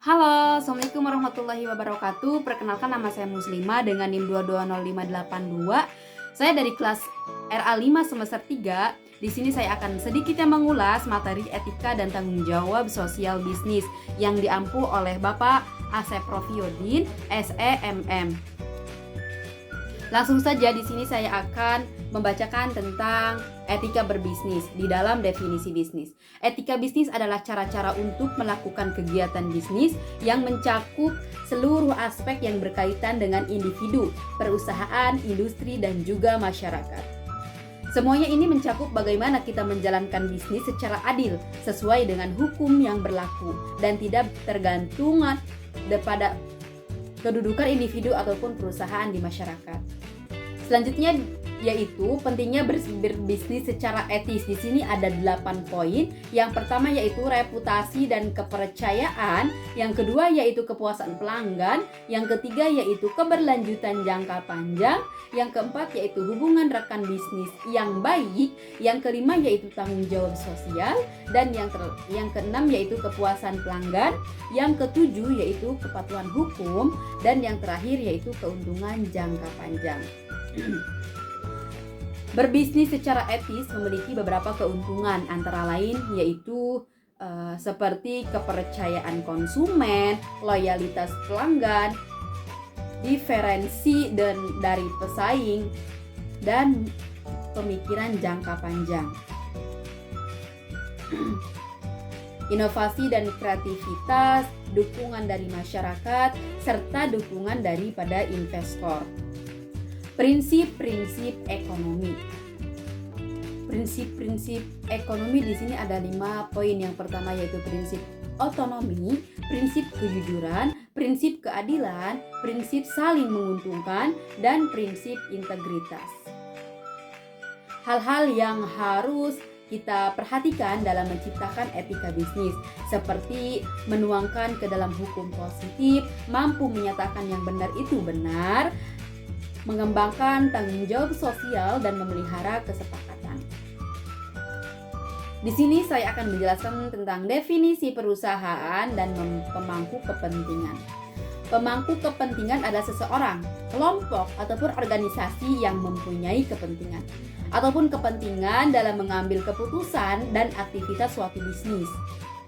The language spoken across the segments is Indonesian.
Halo, Assalamualaikum warahmatullahi wabarakatuh. Perkenalkan, nama saya Muslimah dengan NIM 220582. Saya dari kelas RA5 semester 3. Di sini saya akan sedikit mengulas materi etika dan tanggung jawab sosial bisnis yang diampu oleh Bapak Asep Profiodin, SEMM. Langsung saja di sini saya akan membacakan tentang etika berbisnis di dalam definisi bisnis. Etika bisnis adalah cara-cara untuk melakukan kegiatan bisnis yang mencakup seluruh aspek yang berkaitan dengan individu, perusahaan, industri, dan juga masyarakat. Semuanya ini mencakup bagaimana kita menjalankan bisnis secara adil, sesuai dengan hukum yang berlaku, dan tidak tergantung pada kedudukan individu ataupun perusahaan di masyarakat. Selanjutnya yaitu pentingnya berbisnis secara etis. Di sini ada 8 poin. Yang pertama yaitu reputasi dan kepercayaan, yang kedua yaitu kepuasan pelanggan, yang ketiga yaitu keberlanjutan jangka panjang, yang keempat yaitu hubungan rekan bisnis yang baik, yang kelima yaitu tanggung jawab sosial, dan yang keenam yaitu kepuasan pelanggan, yang ketujuh yaitu kepatuhan hukum, dan yang terakhir yaitu keuntungan jangka panjang. Berbisnis secara etis memiliki beberapa keuntungan, antara lain yaitu seperti kepercayaan konsumen, loyalitas pelanggan, diferensi dari pesaing, dan pemikiran jangka panjang. Inovasi dan kreativitas, dukungan dari masyarakat, serta dukungan daripada investor. Prinsip-prinsip ekonomi. Prinsip-prinsip ekonomi di sini ada 5 poin. Yang pertama yaitu prinsip otonomi, prinsip kejujuran, prinsip keadilan, prinsip saling menguntungkan, dan prinsip integritas. Hal-hal yang harus kita perhatikan dalam menciptakan etika bisnis, seperti menuangkan ke dalam hukum positif, mampu menyatakan yang benar itu benar, mengembangkan tanggung jawab sosial, dan memelihara kesepakatan. Di sini saya akan menjelaskan tentang definisi perusahaan dan pemangku kepentingan. Pemangku kepentingan adalah seseorang, kelompok, ataupun organisasi yang mempunyai kepentingan ataupun kepentingan dalam mengambil keputusan dan aktivitas suatu bisnis,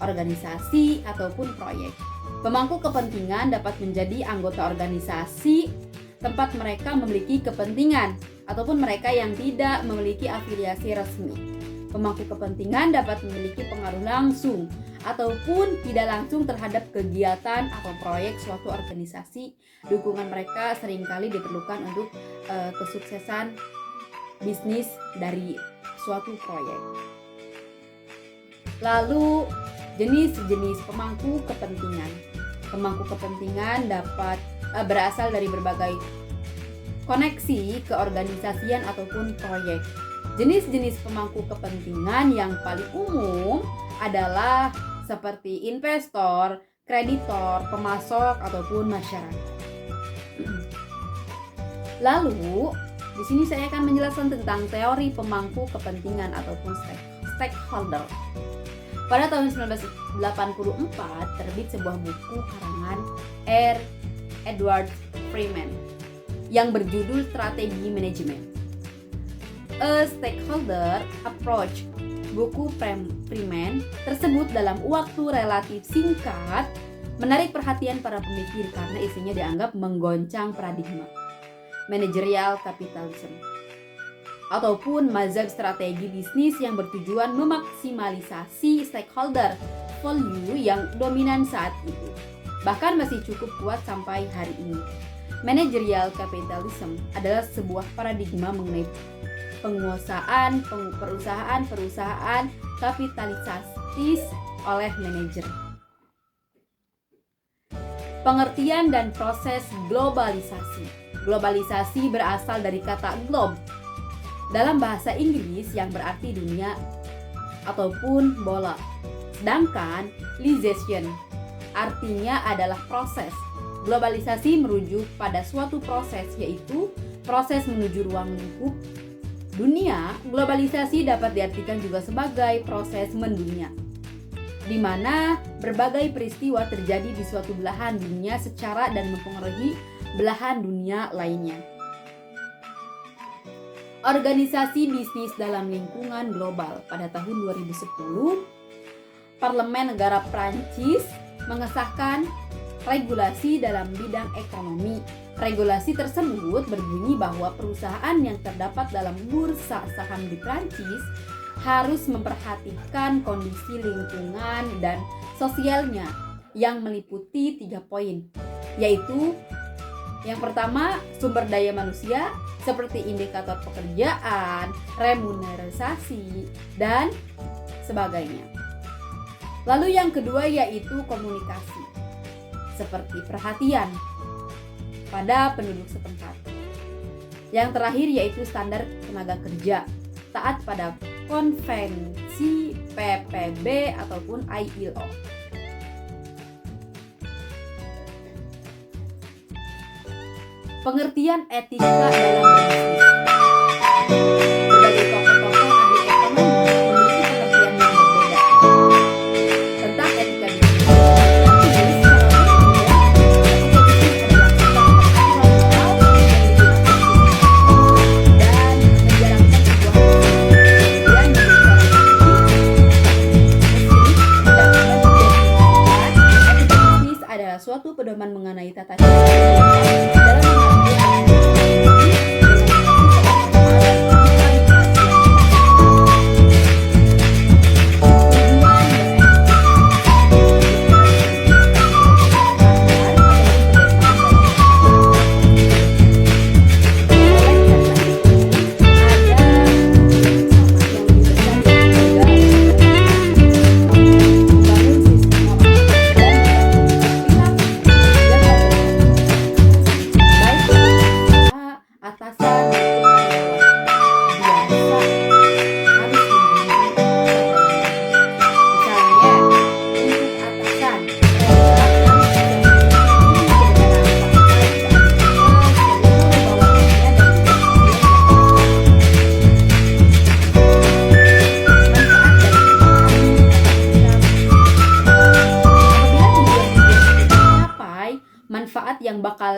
organisasi, ataupun proyek. Pemangku kepentingan dapat menjadi anggota organisasi tempat mereka memiliki kepentingan ataupun mereka yang tidak memiliki afiliasi resmi. Pemangku kepentingan dapat memiliki pengaruh langsung ataupun tidak langsung terhadap kegiatan atau proyek suatu organisasi. Dukungan mereka seringkali diperlukan untuk kesuksesan bisnis dari suatu proyek. Lalu jenis-jenis pemangku kepentingan. Pemangku kepentingan dapat berasal dari berbagai koneksi keorganisasian ataupun proyek. Jenis-jenis pemangku kepentingan yang paling umum adalah seperti investor, kreditor, pemasok, ataupun masyarakat. Lalu, di sini saya akan menjelaskan tentang teori pemangku kepentingan ataupun stakeholder. Pada tahun 1984 terbit sebuah buku karangan Edward Freeman yang berjudul Strategi Manajemen, A Stakeholder Approach. Buku Freeman tersebut dalam waktu relatif singkat menarik perhatian para pemikir karena isinya dianggap menggoncang paradigma managerial capitalism ataupun mazhab strategi bisnis yang bertujuan memaksimalisasi stakeholder value yang dominan saat itu. Bahkan masih cukup kuat sampai hari ini. Managerial capitalism adalah sebuah paradigma mengenai penguasaan perusahaan kapitalisasi oleh manajer. Pengertian dan proses globalisasi. Globalisasi berasal dari kata globe dalam bahasa Inggris yang berarti dunia ataupun bola. Sedangkan globalization artinya adalah proses. Globalisasi merujuk pada suatu proses, yaitu proses menuju ruang lingkup dunia. Globalisasi dapat diartikan juga sebagai proses mendunia. di mana berbagai peristiwa terjadi di suatu belahan dunia secara dan mempengaruhi belahan dunia lainnya. Organisasi bisnis dalam lingkungan global. Pada tahun 2010, Parlemen Negara Prancis mengesahkan regulasi dalam bidang ekonomi. Regulasi tersebut berbunyi bahwa perusahaan yang terdapat dalam bursa saham di Prancis harus memperhatikan kondisi lingkungan dan sosialnya yang meliputi 3 poin, yaitu yang pertama, sumber daya manusia seperti indikator pekerjaan, remunerasi, dan sebagainya. Lalu yang kedua yaitu komunikasi, seperti perhatian pada penduduk setempat. Yang terakhir yaitu standar tenaga kerja, taat pada konvensi PPB ataupun ILO. Pengertian etika dalam berbisnis. Berbagai tokoh-tokoh ahli ekonomi memiliki pengertian yang berbeda tentang etika bisnis. Suatu pedoman mengenai tata cara dalam manfaat yang bakal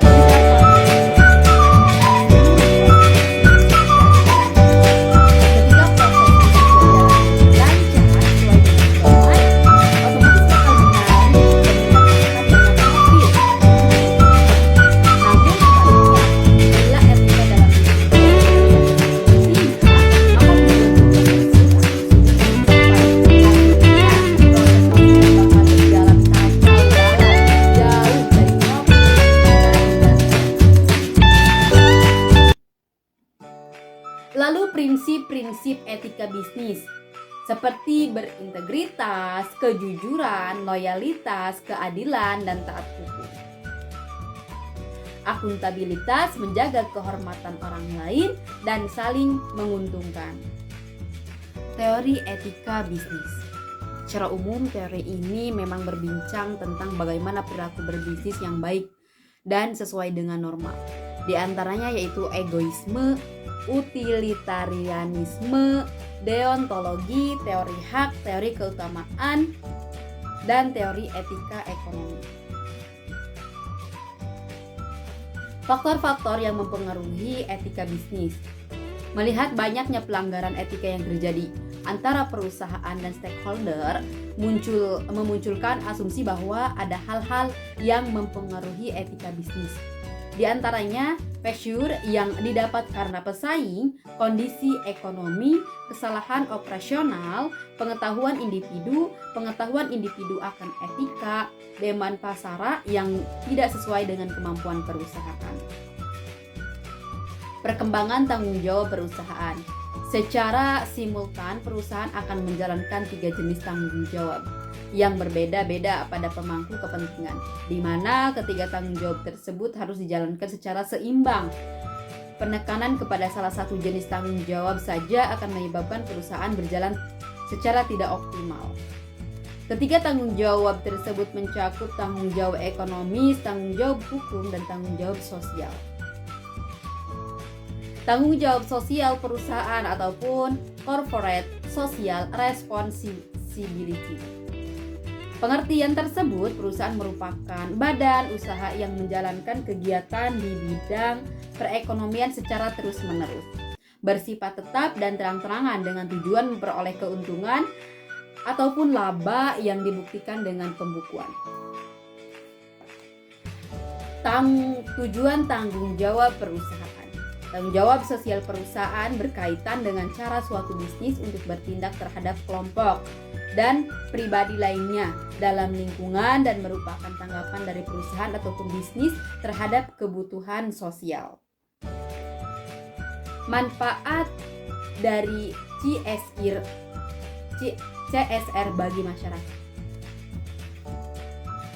Lalu prinsip-prinsip etika bisnis seperti berintegritas, kejujuran, loyalitas, keadilan, dan taat hukum. Akuntabilitas, menjaga kehormatan orang lain, dan saling menguntungkan. Teori etika bisnis. Secara umum, teori ini memang berbincang tentang bagaimana perilaku berbisnis yang baik dan sesuai dengan norma. Di antaranya yaitu egoisme, utilitarianisme, deontologi, teori hak, teori keutamaan, dan teori etika ekonomi. Faktor-faktor yang mempengaruhi etika bisnis. Melihat banyaknya pelanggaran etika yang terjadi antara perusahaan dan stakeholder, memunculkan asumsi bahwa ada hal-hal yang mempengaruhi etika bisnis. Di antaranya, pressure yang didapat karena pesaing, kondisi ekonomi, kesalahan operasional, pengetahuan individu akan etika, demand pasara yang tidak sesuai dengan kemampuan perusahaan. Perkembangan tanggung jawab perusahaan. Secara simultan, perusahaan akan menjalankan 3 jenis tanggung jawab yang berbeda-beda pada pemangku kepentingan, di mana ketiga tanggung jawab tersebut harus dijalankan secara seimbang. Penekanan kepada salah satu jenis tanggung jawab saja akan menyebabkan perusahaan berjalan secara tidak optimal. Ketiga tanggung jawab tersebut mencakup tanggung jawab ekonomis, tanggung jawab hukum, dan tanggung jawab sosial. Tanggung jawab sosial perusahaan ataupun corporate social responsibility. Pengertian tersebut, perusahaan merupakan badan usaha yang menjalankan kegiatan di bidang perekonomian secara terus-menerus, bersifat tetap dan terang-terangan dengan tujuan memperoleh keuntungan ataupun laba yang dibuktikan dengan pembukuan. Tujuan tanggung jawab perusahaan. Tanggung jawab sosial perusahaan berkaitan dengan cara suatu bisnis untuk bertindak terhadap kelompok dan pribadi lainnya dalam lingkungan dan merupakan tanggapan dari perusahaan ataupun bisnis terhadap kebutuhan sosial. Manfaat dari CSR bagi masyarakat.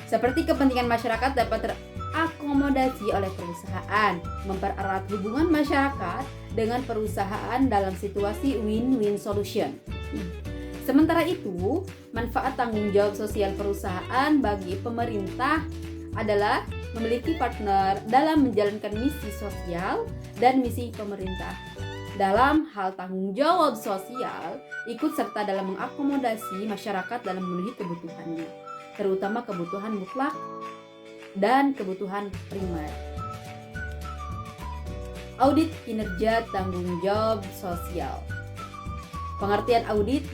Seperti kepentingan masyarakat dapat terakomodasi oleh perusahaan, mempererat hubungan masyarakat dengan perusahaan dalam situasi win-win solution. Sementara itu, manfaat tanggung jawab sosial perusahaan bagi pemerintah adalah memiliki partner dalam menjalankan misi sosial dan misi pemerintah. Dalam hal tanggung jawab sosial, ikut serta dalam mengakomodasi masyarakat dalam memenuhi kebutuhannya, terutama kebutuhan mutlak dan kebutuhan primer. Audit kinerja tanggung jawab sosial. Pengertian audit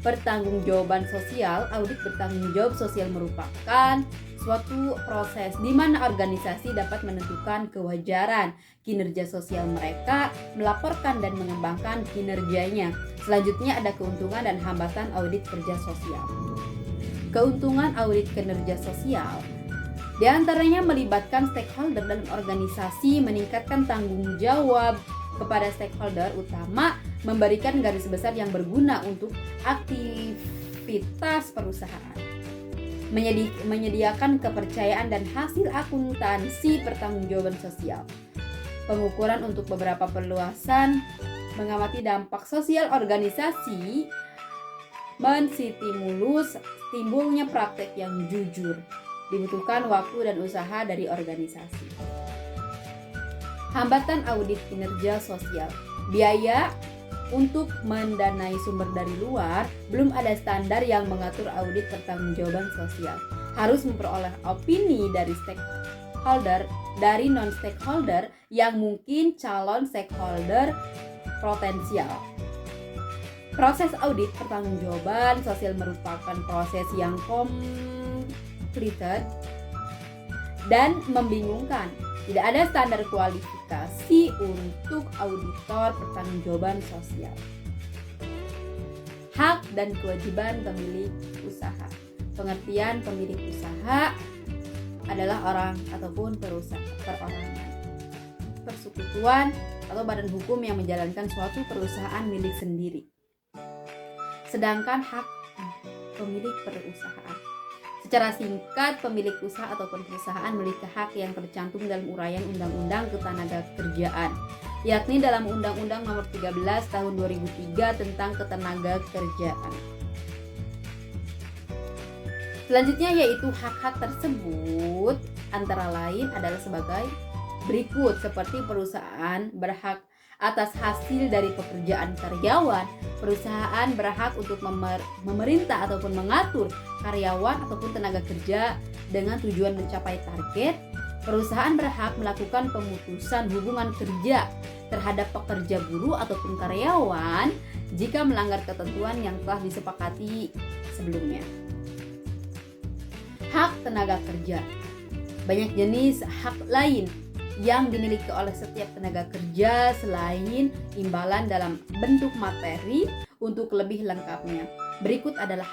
pertanggungjawaban sosial. Audit bertanggung jawab sosial merupakan suatu proses di mana organisasi dapat menentukan kewajaran kinerja sosial mereka, melaporkan dan mengembangkan kinerjanya. Selanjutnya ada keuntungan dan hambatan audit kerja sosial. Keuntungan audit kinerja sosial di antaranya melibatkan stakeholder dalam organisasi, meningkatkan tanggung jawab kepada stakeholder utama, memberikan garis besar yang berguna untuk aktivitas perusahaan, menyediakan kepercayaan dan hasil akuntansi pertanggungjawaban sosial, pengukuran untuk beberapa perluasan, mengamati dampak sosial organisasi, menstimulus timbulnya praktek yang jujur, dibutuhkan waktu dan usaha dari organisasi. Hambatan audit kinerja sosial. Biaya untuk mendanai sumber dari luar. Belum ada standar yang mengatur audit pertanggungjawaban sosial. Harus memperoleh opini dari stakeholder, dari non-stakeholder yang mungkin calon stakeholder potensial. Proses audit pertanggungjawaban sosial merupakan proses yang complicated dan membingungkan. Tidak ada standar kualifikasi untuk auditor pertanggungjawaban sosial. Hak dan kewajiban pemilik usaha. Pengertian pemilik usaha adalah orang ataupun perorangan, persekutuan atau badan hukum yang menjalankan suatu perusahaan milik sendiri. Sedangkan hak pemilik perusahaan. Secara singkat, pemilik usaha ataupun perusahaan memiliki hak yang tercantum dalam uraian Undang-Undang Ketenagakerjaan, yakni dalam Undang-Undang Nomor 13 Tahun 2003 tentang Ketenagakerjaan. Selanjutnya yaitu hak-hak tersebut antara lain adalah sebagai berikut, seperti perusahaan berhak atas hasil dari pekerjaan karyawan, perusahaan berhak untuk memerintah ataupun mengatur karyawan ataupun tenaga kerja dengan tujuan mencapai target, perusahaan berhak melakukan pemutusan hubungan kerja terhadap pekerja buruh ataupun karyawan jika melanggar ketentuan yang telah disepakati sebelumnya. Hak tenaga kerja. Banyak jenis hak lain yang dimiliki oleh setiap tenaga kerja selain imbalan dalam bentuk materi. Untuk lebih lengkapnya, berikut adalah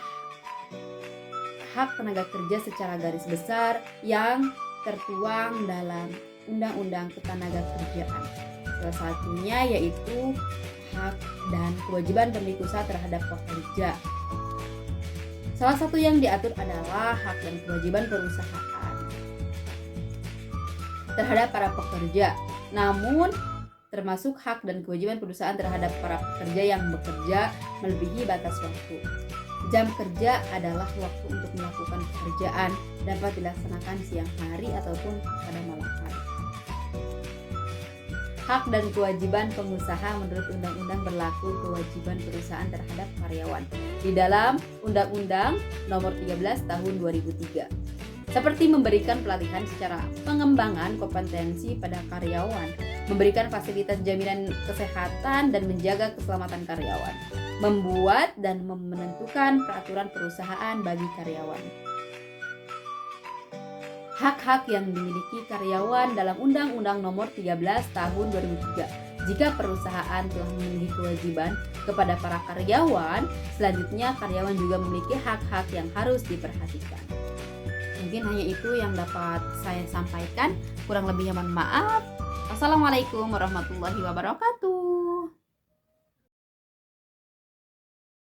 hak tenaga kerja secara garis besar yang tertuang dalam Undang-Undang Ketenagakerjaan. Salah satunya yaitu hak dan kewajiban pemilik usaha terhadap pekerja. Salah satu yang diatur adalah hak dan kewajiban perusahaan terhadap para pekerja, namun termasuk hak dan kewajiban perusahaan terhadap para pekerja yang bekerja melebihi batas waktu. Jam kerja adalah waktu untuk melakukan pekerjaan, dapat dilaksanakan siang hari ataupun pada malam hari. Hak dan kewajiban pengusaha menurut Undang-Undang Berlaku Kewajiban Perusahaan Terhadap Karyawan di dalam Undang-Undang Nomor 13 Tahun 2003. Seperti memberikan pelatihan secara pengembangan kompetensi pada karyawan, memberikan fasilitas jaminan kesehatan dan menjaga keselamatan karyawan, membuat dan menentukan peraturan perusahaan bagi karyawan. Hak-hak yang dimiliki karyawan dalam Undang-Undang Nomor 13 Tahun 2003. Jika perusahaan telah memiliki kewajiban kepada para karyawan, selanjutnya karyawan juga memiliki hak-hak yang harus diperhatikan. Mungkin hanya itu yang dapat saya sampaikan. Kurang lebihnya mohon maaf. Wassalamualaikum warahmatullahi wabarakatuh.